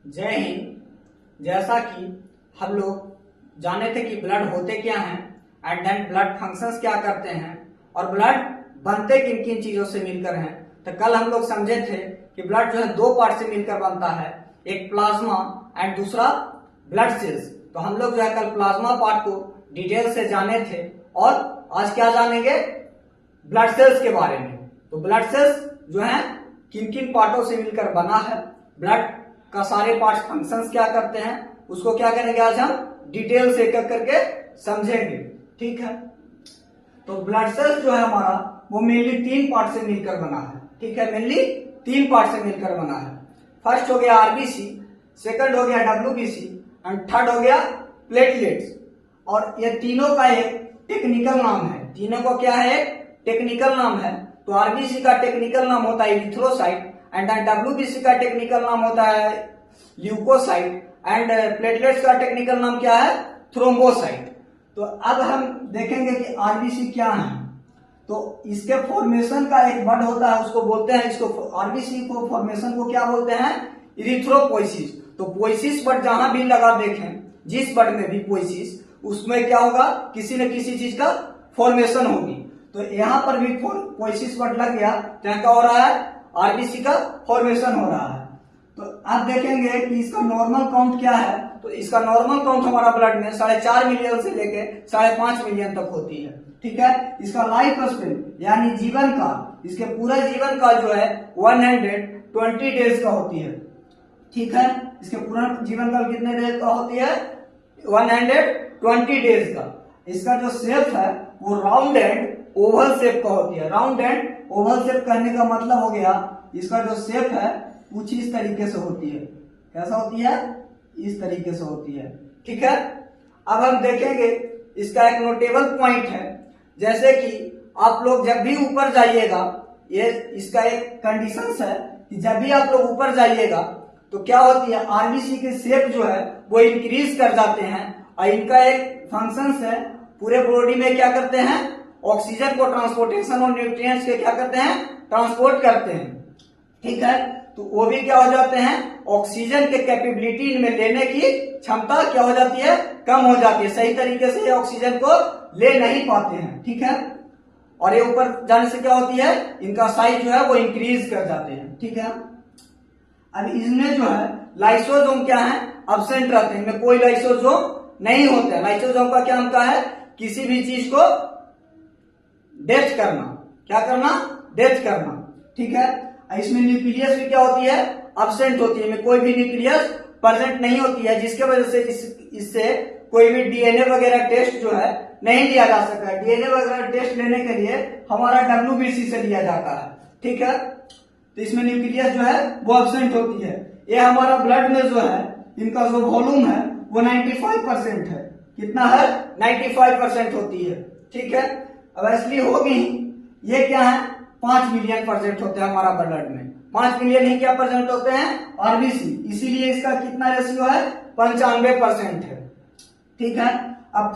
जय हिंद। जैसा कि हम लोग जाने थे कि ब्लड होते क्या हैं एंड देन ब्लड फंक्शंस क्या करते हैं और ब्लड बनते किन किन चीजों से मिलकर हैं, तो कल हम लोग समझे थे कि ब्लड जो है दो पार्ट से मिलकर बनता है, एक प्लाज्मा एंड दूसरा ब्लड सेल्स। तो हम लोग जो है कल प्लाज्मा पार्ट को डिटेल से जाने थे और आज क्या जानेंगे, ब्लड सेल्स के बारे में। तो ब्लड सेल्स जो है किन किन पार्टों से मिलकर बना है, ब्लड का सारे पार्ट्स फंक्शंस क्या करते हैं, उसको क्या करेंगे आज हम डिटेल से एक एक करके समझेंगे। ठीक है, तो ब्लड सेल्स जो है हमारा वो मेनली तीन पार्ट से मिलकर बना है। ठीक है, मेनली तीन पार्ट से मिलकर बना है। फर्स्ट हो गया आरबीसी, सेकंड हो गया डब्ल्यूबीसी एंड थर्ड हो गया प्लेटलेट्स। और ये तीनों का एक टेक्निकल नाम है, तीनों को क्या है, टेक्निकल नाम है। तो आरबीसी का टेक्निकल नाम होता है इरिथ्रोसाइट एंड डब्ल्यूबीसी का टेक्निकल नाम होता है ल्यूकोसाइट एंड प्लेटलेट्स का टेक्निकल नाम क्या है, थ्रोम्बोसाइट। तो अब हम देखेंगे कि आरबीसी क्या है। तो इसके फॉर्मेशन का एक वर्ड होता है, उसको बोलते हैं, इसको आरबीसी को फॉर्मेशन को क्या बोलते हैं, इरिथ्रोपोइसिस। तो पोइसिस वर्ड जहां भी लगा देखें, जिस वर्ड में भी पोइसिस, उसमें क्या होगा, किसी न किसी चीज का फॉर्मेशन होगी। तो यहाँ पर भी पोइसिस वर्ड लग गया, तो क्या हो रहा है, आरबीसी का फॉर्मेशन हो रहा है। तो आप देखेंगे कि इसका नॉर्मल काउंट क्या है। तो इसका नॉर्मल काउंट हमारा ब्लड में 4.5 मिलियन से लेके 5.5 मिलियन तक होती है। ठीक है, इसका लाइफ स्पेन यानी जीवन काल, इसके पूरा जीवन काल जो है 120 डेज का होती है। ठीक है, इसके पूरा जीवन काल कितने डेज का होती है, 120 डेज का। इसका जो शेप है वो राउंड एंड ओवल शेप का होती है। राउंड एंड ओवल शेप कहने का मतलब हो गया, इसका जो शेप है कुछ इस तरीके से होती है। कैसा होती है, इस तरीके से होती है। ठीक है, अब हम देखेंगे इसका एक नोटेबल पॉइंट है, जैसे कि आप लोग जब भी ऊपर जाइएगा, ये इसका एक कंडीशन है कि जब भी आप लोग ऊपर जाइएगा तो क्या होती है, आरबीसी के शेप जो है वो इंक्रीज कर जाते हैं और इनका एक फंक्शन है, पूरे बॉडी में क्या करते हैं, ऑक्सीजन को ट्रांसपोर्टेशन और न्यूट्रिएंट्स के क्या करते हैं, ट्रांसपोर्ट करते हैं। ठीक है, तो वो भी क्या हो जाते हैं, ऑक्सीजन के कैपेबिलिटी इनमें लेने की क्षमता क्या हो जाती है, कम हो जाती है। सही तरीके से ये ऑक्सीजन को ले नहीं पाते हैं। ठीक है, और ये ऊपर जाने से क्या होती है, इनका साइज जो है वो इंक्रीज कर जाते हैं। ठीक है, अब इसमें जो है लाइसोसोम क्या है, अब्सेंट रहते हैं, इनमें कोई लाइसोसोम नहीं होता है। लाइसोसोम का क्या होता है, किसी भी चीज को डेथ करना, क्या करना, डेथ करना। ठीक है, इसमें न्यूक्लियस भी क्या होती है, अब्सेंट होती है, कोई भी न्यूक्लियस प्रेजेंट नहीं होती है, जिसके वजह से इससे कोई भी डीएनए वगैरह टेस्ट जो है नहीं लिया जा सकता है। डीएनए वगैरह टेस्ट लेने के लिए हमारा डब्ल्यूबीसी से लिया जाता है। ठीक है, तो इसमें न्यूक्लियस जो है वो अब्सेंट होती है। ये हमारा ब्लड में जो है इनका जो वॉल्यूम है वो 95% है। कितना है, 95% होती है। ठीक है, अब इसलिए होगी, ये क्या है, 5 मिलियन % होते हैं हमारा ब्लड में। 5 मिलियन ही क्या % होते हैं, आरबीसी, इसीलिए इसका कितना रेशियो है, 95% है। ठीक है, अब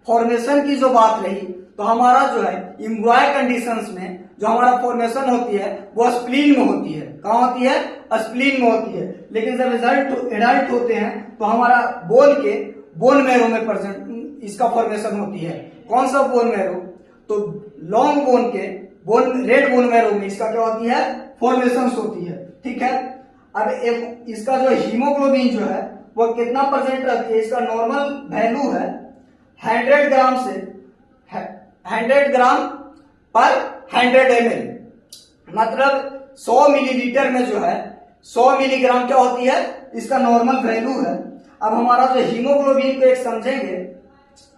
फॉर्मेशन की जो बात रही, तो हमारा जो है इम्ब्रॉय कंडीशंस में जो हमारा फॉर्मेशन होती है वो स्प्लीन में होती है। कहाँ होती है, स्प्लीन में होती है। लेकिन जब एडल्ट होते हैं तो हमारा बोन मैरो में प्रेजेंट इसका फॉर्मेशन होती है। कौन सा बोन मैरो, तो लॉन्ग बोन के रेड बोन मैरो में इसका क्या होती है, फॉर्मेशन होती है। ठीक है, अब इसका जो हीमोग्लोबिन जो है वो कितना % रहती है, इसका नॉर्मल वैल्यू है 100 ग्राम से 100 ग्राम पर 100 ml, मतलब 100 मिलीलीटर में जो है 100 मिलीग्राम क्या होती है, इसका नॉर्मल वैल्यू है। अब हमारा जो हीमोग्लोबिन को एक समझेंगे,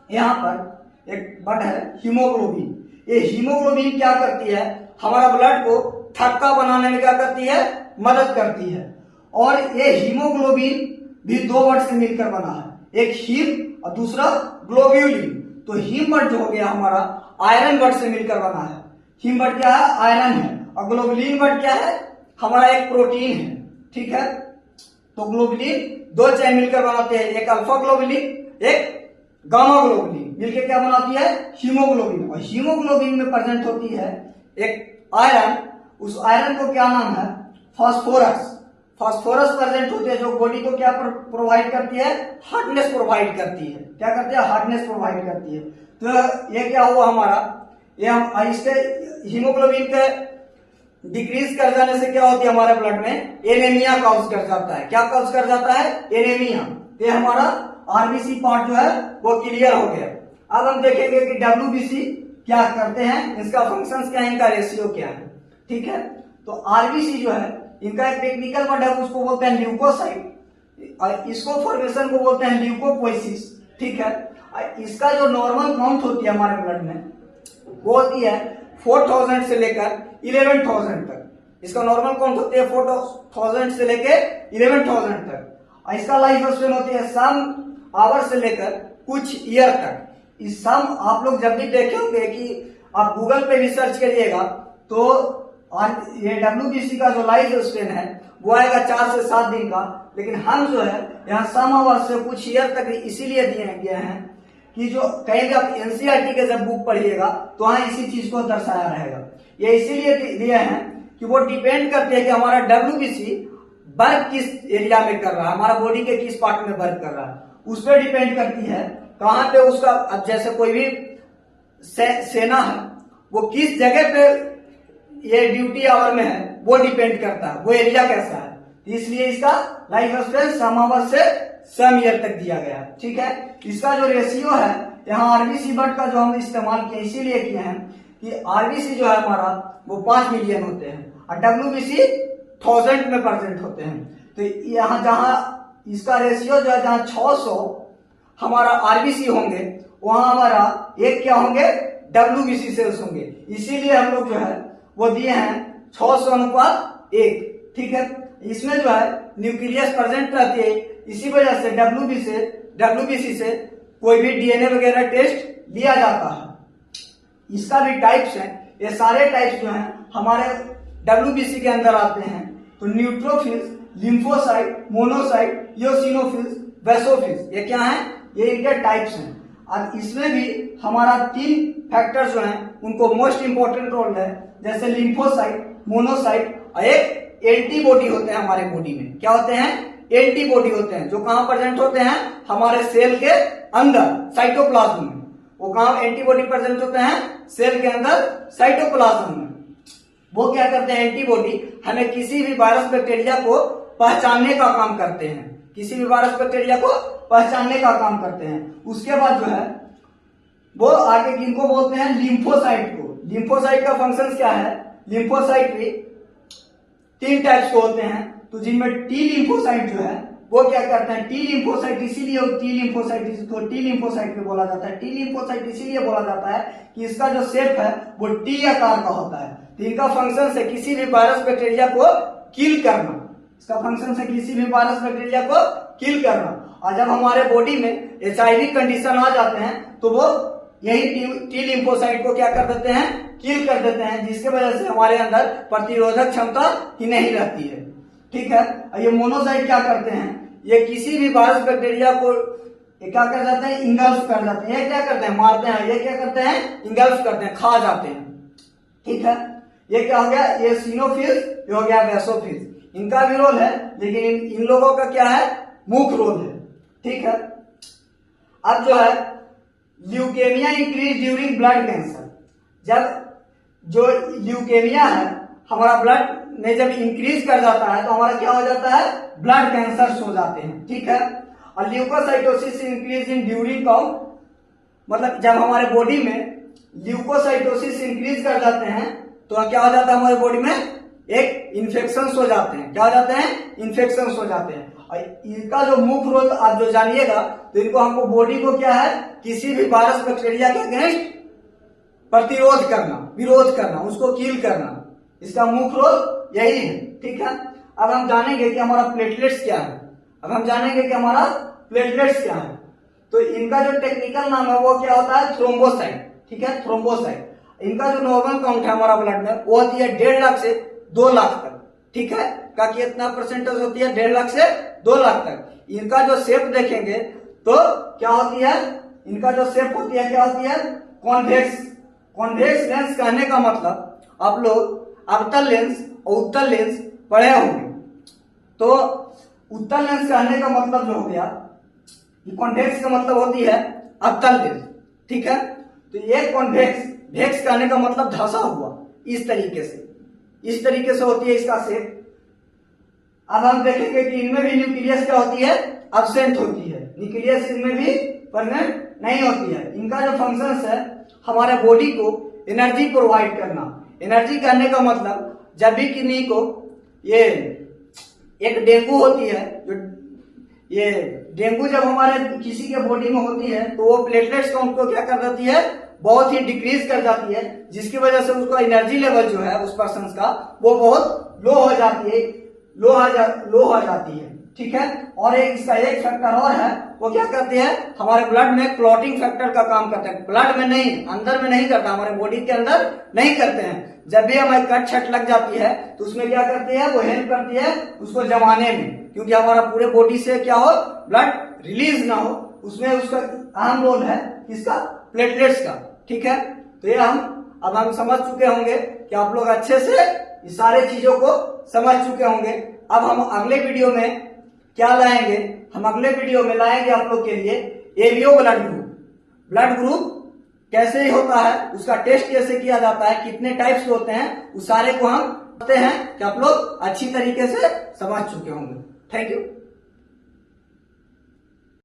यहाँ पर एक वर्ड है हीमोग्लोबिन। ये हीमोग्लोबिन क्या करती है, हमारा ब्लड को थक्का बनाने में क्या करती है, मदद करती है। और ये हीमोग्लोबिन भी दो वर्ड से मिलकर बना है, एक हीम और दूसरा ग्लोब्यूलिन। तो हीम वर्ड जो हो गया हमारा आयरन वर्ड से मिलकर बना है। हीम वर्ड क्या है, आयरन है, और ग्लोब्यूलिन वर्ड क्या है, हमारा एक प्रोटीन है। ठीक है, तो ग्लोब्यूलिन दो चेन मिलकर बनाते हैं, एक अल्फा ग्लोब्यूलिन, एक गामा ग्लोब्यूलिन, मिलकर क्या बनाती है, हीमोग्लोबिन। और हीमोग्लोबिन में प्रेजेंट होती है एक आयरन, उस आयरन को क्या नाम है, फास्फोरस। फास्फोरस प्रेजेंट होते हैं जो बॉडी को क्या प्रोवाइड करती है, हार्डनेस प्रोवाइड करती है। क्या करती है, हार्डनेस प्रोवाइड करती है। तो ये क्या हुआ हमारा, ये हम इसके हीमोग्लोबिन के डिक्रीज कर जाने से क्या होती है हमारे ब्लड में, एनीमिया कॉज कर जाता है। क्या कॉज कर जाता है, एनीमिया। ये हमारा आरबीसी पार्ट जो है वो क्लियर हो गया। अब हम देखेंगे कि डब्ल्यूबीसी क्या करते हैं, इसका फंक्शंस क्या है, इनका रेशियो क्या है। ठीक है, तो आरबीसी जो है इनका एक टेक्निकल वर्ड है, उसको बोलते हैं ल्यूकोसाइट, और इसको फॉर्मेशन को बोलते हैं ल्यूकोपोइसिस। ठीक है, इसका जो नॉर्मल काउंट होती है हमारे ब्लड में वो होती है 4000 से लेकर 11000 तक। इसका नॉर्मल काउंट होती है 4000 से लेकर 11000 तक, और इसका लाइफ स्पेन होती है सम आवर से लेकर कुछ ईयर तक। इस सम आप लोग जब भी देखे होंगे कि आप गूगल पे भी सर्च करिएगा तो ये डब्ल्यूबीसी का जो लाइफ स्पेन है वो आएगा 4 से 7 दिन का, लेकिन हम जो है यहाँ सम आवर से कुछ ईयर तक इसीलिए दिए गए हैं कि जो कहीं भी आप एनसीईआरटी के जब बुक पढ़िएगा तो वहां इसी चीज को दर्शाया रहेगा। ये इसीलिए दिए हैं कि वो डिपेंड करते हैं कि हमारा डब्ल्यूबीसी वर्क किस एरिया में कर रहा है, हमारा बॉडी के किस पार्ट में वर्क कर रहा है, उस पर डिपेंड करती है कहाँ पे उसका। अब जैसे कोई भी सेना है वो किस जगह पे ये ड्यूटी आवर में है वो डिपेंड करता है, वो एरिया कैसा है। इसलिए इसका लाइफ स्पेन सम आवर से सम ईयर तक दिया गया है। ठीक है, इसका जो रेशियो है यहाँ आरबीसी बट का जो हम इस्तेमाल किए इसीलिए किए हैं कि आरबीसी जो है हमारा वो 5 मिलियन होते हैं और डब्ल्यूबीसी 1000 में प्रेजेंट होते हैं। तो यहाँ जहां इसका रेशियो जो है जहां 600 हमारा आरबीसी होंगे वहां हमारा एक क्या होंगे, डब्ल्यूबीसी सेल्स होंगे। इसीलिए हम लोग जो है वो दिए हैं 600:1। ठीक है, इसमें जो है न्यूक्लियस प्रेजेंट रहती है, इसी वजह से डब्ल्यूबीसी से कोई भी डीएनए वगैरह टेस्ट लिया जाता है। इसका भी टाइप्स है, ये सारे टाइप्स जो हैं हमारे डब्ल्यूबीसी के अंदर आते हैं। तो neutrophils, lymphocyte, monocyte, eosinophils, basophils, ये क्या है, ये इनके टाइप्स हैं। और इसमें भी हमारा 3 फैक्टर्स जो हैं उनको मोस्ट इंपोर्टेंट रोल है, जैसे लिम्फोसाइट, मोनोसाइट और एक एंटीबॉडी होते हैं हमारे बॉडी में। क्या होते हैं, एंटीबॉडी होते हैं, जो कहां प्रेजेंट होते हैं, हमारे सेल के अंदर साइटोप्लाज्म में। वो कहां एंटीबॉडी प्रेजेंट होते हैं, सेल के अंदर साइटोप्लाज्म में। वो क्या करते हैं, एंटीबॉडी हमें किसी भी वायरस बैक्टीरिया को पहचानने का काम करते हैं, किसी भी वायरस बैक्टीरिया को पहचानने का काम करते हैं। उसके बाद जो है वो आगे किनको बोलते हैं, लिम्फोसाइट को। लिम्फोसाइट का फंक्शन क्या है, लिम्फोसाइट भी 3 टाइप्स के होते हैं। तो जिनमें टी लिम्फोसाइट जो है वो क्या करते हैं, टी लिम्फोसाइट इसीलिए टी लिम्फोसाइट पे बोला जाता है। टी लिम्फोसाइट इसीलिए बोला जाता है कि इसका जो शेप है वो टी आकार का होता है। तो इनका फंक्शन है किसी भी वायरस बैक्टीरिया को किल करना, इसका फंक्शन है किसी भी वायरस बैक्टीरिया को किल करना। और जब हमारे बॉडी में एचआईवी कंडीशन आ जाते हैं तो वो यही टी लिम्फोसाइट को क्या कर देते हैं, किल कर देते हैं, जिसके वजह से हमारे अंदर प्रतिरोधक क्षमता ही नहीं रहती है। ठीक है, ये मोनोसाइट क्या करते हैं, ये किसी भी वायरस बैक्टीरिया को ये क्या कर जाते हैं, इंगल्फ कर जाते हैं। ये क्या करते हैं, मारते हैं। ये क्या करते हैं, इंगल्फ करते हैं, खा जाते हैं। ठीक है, ये क्या हो गया, ये सिनोफिल्स, ये हो गया बेसोफिल्स। इनका भी रोल है, लेकिन इन लोगों का क्या है, मुख्य रोल है। ठीक है, अब जो है leukaemia increase during blood cancer. जब जो ल्यूकेमिया है हमारा ब्लड में जब इंक्रीज कर जाता है तो हमारा क्या हो जाता है, ब्लड कैंसर हो जाते हैं। ठीक है, और leukocytosis increase in during count, मतलब जब हमारे बॉडी में ल्यूकोसाइटोसिस इंक्रीज कर जाते हैं तो क्या हो जाता है, हमारे बॉडी में एक इन्फेक्शन हो जाते हैं। क्या हो जाते हैं, इन्फेक्शन हो जाते हैं। और इनका जो मुख्य रोल आप जो जानिएगा तो इनको हमको बॉडी को क्या है, किसी भी वायरस बैक्टीरिया के अगेंस्ट प्रतिरोध करना, विरोध करना, उसको किल करना, इसका मुख्य रोल यही है। ठीक है, अब हम जानेंगे कि हमारा प्लेटलेट्स क्या है। क्या है। तो इनका जो टेक्निकल नाम है वो क्या होता है, थ्रोम्बोसाइट। ठीक है, थ्रोम्बोसाइट। इनका जो नॉर्मल काउंट है हमारा ब्लड में वो होती है 1.5 लाख से 2 लाख तक। ठीक है, का कितना परसेंटेज होती है, 1.5 लाख से 2 लाख तक। इनका जो शेप देखेंगे तो क्या होती है, इनका जो शेप होती है क्या होती है, कॉन्वेक्स लेंस। कहने का मतलब आप लोग अवतल लेंस और उत्तल लेंस पढ़े होंगे। तो उत्तल लेंस कहने का मतलब जो हो गया, कॉन्वेक्स का मतलब होती है अवतल लेंस, ठीक है। तो ये कॉन्वेक्स, वेक्स कहने का मतलब धंसा हुआ, इस तरीके से होती है इसका शेप। अब हम देखेंगे कि इनमें भी न्यूक्लियस क्या होती है, एब्सेंट होती है, न्यूक्लियस इनमें भी परमानेंट नहीं होती है। इनका जो फंक्शन है हमारे बॉडी को एनर्जी प्रोवाइड करना। एनर्जी करने का मतलब जब भी किन्हीं को ये एक डेंगू होती है, जो ये डेंगू जब हमारे किसी के बॉडी में होती है तो वो प्लेटलेट्स काउंट को क्या कर देती है, बहुत ही डिक्रीज कर जाती है, जिसकी वजह से उसका एनर्जी लेवल जो है उस पर्सन का वो बहुत लो हो जाती है, लो हो जाती है, ठीक है। और इसका एक फैक्टर और है, वो क्या करते हैं, हमारे ब्लड में क्लॉटिंग फैक्टर का काम करते हैं। ब्लड में नहीं, अंदर में नहीं करता, हमारे बॉडी के अंदर नहीं करते हैं। जब भी हमें कट छट लग जाती है तो उसमें क्या करती है, वो हेल्प करती है उसको जमाने में, क्योंकि हमारा पूरे बॉडी से क्या हो, ब्लड रिलीज ना हो, उसमें उसका अहम रोल है किसका, प्लेटलेट्स का, ठीक है। तो ये अब हम समझ चुके होंगे कि आप लोग अच्छे से इस सारे चीजों को समझ चुके होंगे। अब हम अगले वीडियो में क्या लाएंगे, हम अगले वीडियो में लाएंगे आप लोग के लिए एवीओ ब्लड ग्रुप कैसे होता है, उसका टेस्ट कैसे किया जाता है, कितने टाइप्स के होते हैं, उस सारे को हम बताते हैं कि आप लोग अच्छी तरीके से समझ चुके होंगे। Thank you.